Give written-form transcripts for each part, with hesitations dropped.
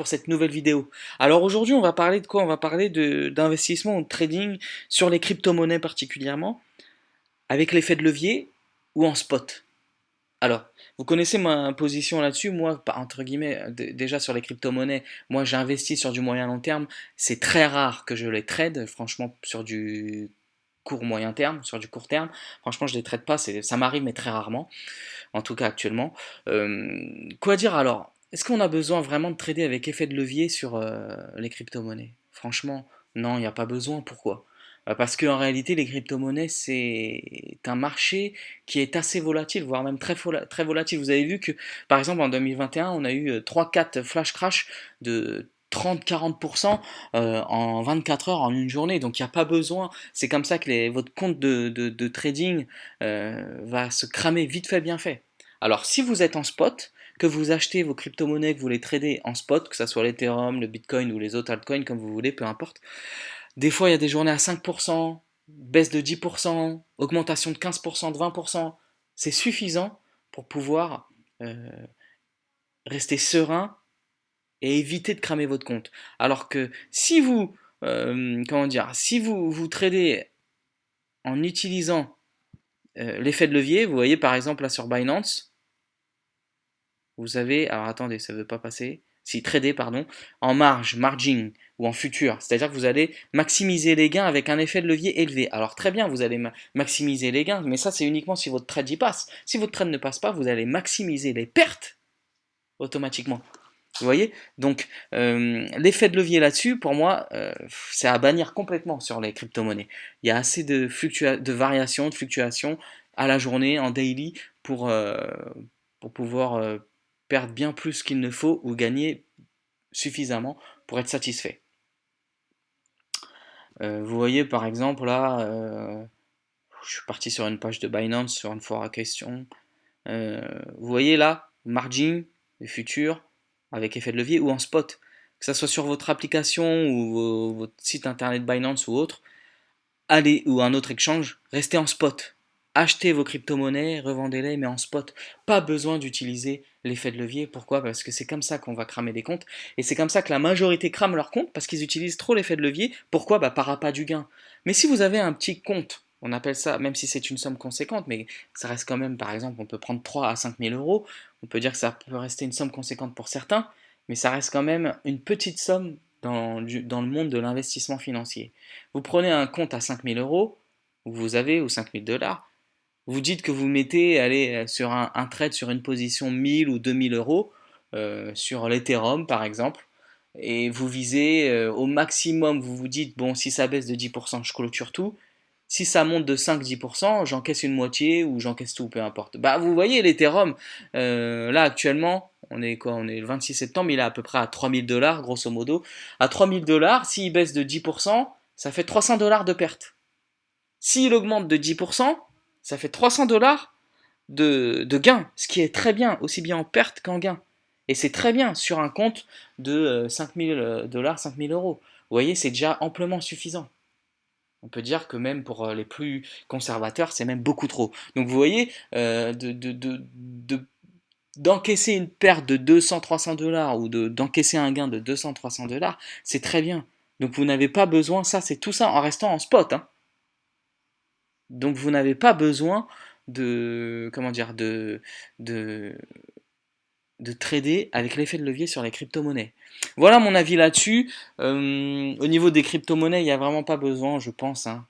pour cette nouvelle vidéo. Alors aujourd'hui, on va parler de quoi? On va parler d'investissement ou de trading sur les crypto-monnaies particulièrement, avec l'effet de levier ou en spot. Alors, vous connaissez ma position là-dessus. Moi, entre guillemets, déjà sur les crypto-monnaies, moi j'investis sur du moyen long terme. C'est très rare que je les trade, franchement, sur du court moyen terme, sur du court terme. Franchement, je les trade pas, ça m'arrive, mais très rarement, en tout cas actuellement. Quoi dire alors? Est-ce qu'on a besoin vraiment de trader avec effet de levier sur les crypto-monnaies? Franchement, non, il n'y a pas besoin. Pourquoi? Parce qu'en réalité, les crypto-monnaies, c'est un marché qui est assez volatile, voire même très volatile. Vous avez vu que, par exemple, en 2021, on a eu 3-4 flash crash de 30-40% en 24 heures, en une journée. Donc il n'y a pas besoin. C'est comme ça que votre compte de trading va se cramer vite fait, bien fait. Alors si vous êtes en spot, que vous achetez vos crypto-monnaies, que vous les tradez en spot, que ce soit l'Ethereum, le Bitcoin ou les autres altcoins, comme vous voulez, peu importe, des fois il y a des journées à 5%, baisse de 10%, augmentation de 15%, de 20%. C'est suffisant pour pouvoir euh, rester serein et éviter de cramer votre compte. Alors que si vous, comment dire, si vous tradez en utilisant l'effet de levier, vous voyez par exemple là sur Binance, vous avez, alors attendez, ça ne veut pas passer, si trader, pardon, en marge, margin ou en futur, c'est-à-dire que vous allez maximiser les gains avec un effet de levier élevé. Alors très bien, vous allez maximiser les gains, mais ça c'est uniquement si votre trade y passe. Si votre trade ne passe pas, vous allez maximiser les pertes automatiquement. Vous voyez? Donc, l'effet de levier là-dessus, pour moi, c'est à bannir complètement sur les crypto-monnaies. Il y a assez de variations, de fluctuations à la journée, en daily, pour pouvoir perdre bien plus qu'il ne faut ou gagner suffisamment pour être satisfait. Vous voyez, par exemple, là, je suis parti sur une page de Binance, sur une foire à questions. Vous voyez là, margin, les futurs, avec effet de levier ou en spot. Que ce soit sur votre application ou votre site internet Binance ou autre, allez ou un autre exchange, restez en spot. Achetez vos crypto-monnaies, revendez-les, mais en spot. Pas besoin d'utiliser l'effet de levier. Pourquoi? Parce que c'est comme ça qu'on va cramer des comptes. Et c'est comme ça que la majorité crame leurs comptes parce qu'ils utilisent trop l'effet de levier. Pourquoi? Par appât du gain. Mais si vous avez un petit compte, on appelle ça, même si c'est une somme conséquente, mais ça reste quand même, par exemple, on peut prendre 3 à 5 000 euros. On peut dire que ça peut rester une somme conséquente pour certains, mais ça reste quand même une petite somme dans le monde de l'investissement financier. Vous prenez un compte à 5 000 euros, vous avez, ou 5 000 dollars, vous dites que vous mettez, allez, sur un trade sur une position 1000 ou 2000 euros, sur l'Ethereum par exemple, et vous visez au maximum, vous vous dites, bon, si ça baisse de 10%, je clôture tout. Si ça monte de 5-10%, j'encaisse une moitié ou j'encaisse tout, peu importe. Bah, vous voyez, l'Ethereum, là actuellement, on est quoi? On est le 26 septembre, il est à peu près à 3000 dollars, grosso modo. À 3000 dollars, s'il baisse de 10%, ça fait 300 dollars de perte. S'il augmente de 10%, ça fait 300 dollars de gain, ce qui est très bien, aussi bien en perte qu'en gain. Et c'est très bien sur un compte de 5000 dollars, 5000 euros. Vous voyez, c'est déjà amplement suffisant. On peut dire que même pour les plus conservateurs, c'est même beaucoup trop. Donc vous voyez, d'encaisser une perte de 200-300 dollars ou d'encaisser un gain de 200-300 dollars, c'est très bien. Donc vous n'avez pas besoin, ça c'est tout ça en restant en spot, hein. Donc vous n'avez pas besoin comment dire, de, de trader avec l'effet de levier sur les crypto-monnaies. Voilà mon avis là-dessus. Au niveau des crypto-monnaies, il n'y a vraiment pas besoin, je pense, hein,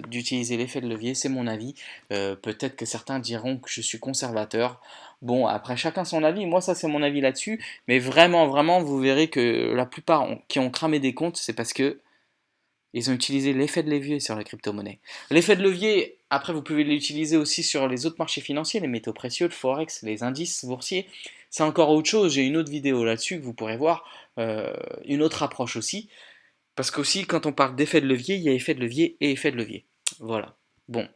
d'utiliser l'effet de levier, c'est mon avis. Peut-être que certains diront que je suis conservateur. Bon, après chacun son avis, moi ça c'est mon avis là-dessus, mais vraiment, vraiment, vous verrez que la plupart qui ont cramé des comptes, c'est parce que ils ont utilisé l'effet de levier sur les crypto-monnaies. L'effet de levier, après, vous pouvez l'utiliser aussi sur les autres marchés financiers, les métaux précieux, le forex, les indices boursiers. C'est encore autre chose. J'ai une autre vidéo là-dessus que vous pourrez voir, une autre approche aussi. Parce qu'aussi, quand on parle d'effet de levier, il y a effet de levier et effet de levier. Voilà. Bon.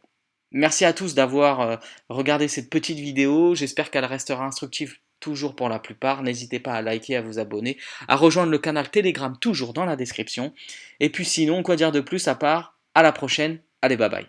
Merci à tous d'avoir regardé cette petite vidéo. J'espère qu'elle restera instructive toujours pour la plupart. N'hésitez pas à liker, à vous abonner, à rejoindre le canal Telegram toujours dans la description. Et puis sinon, quoi dire de plus à part à la prochaine. Allez, bye bye.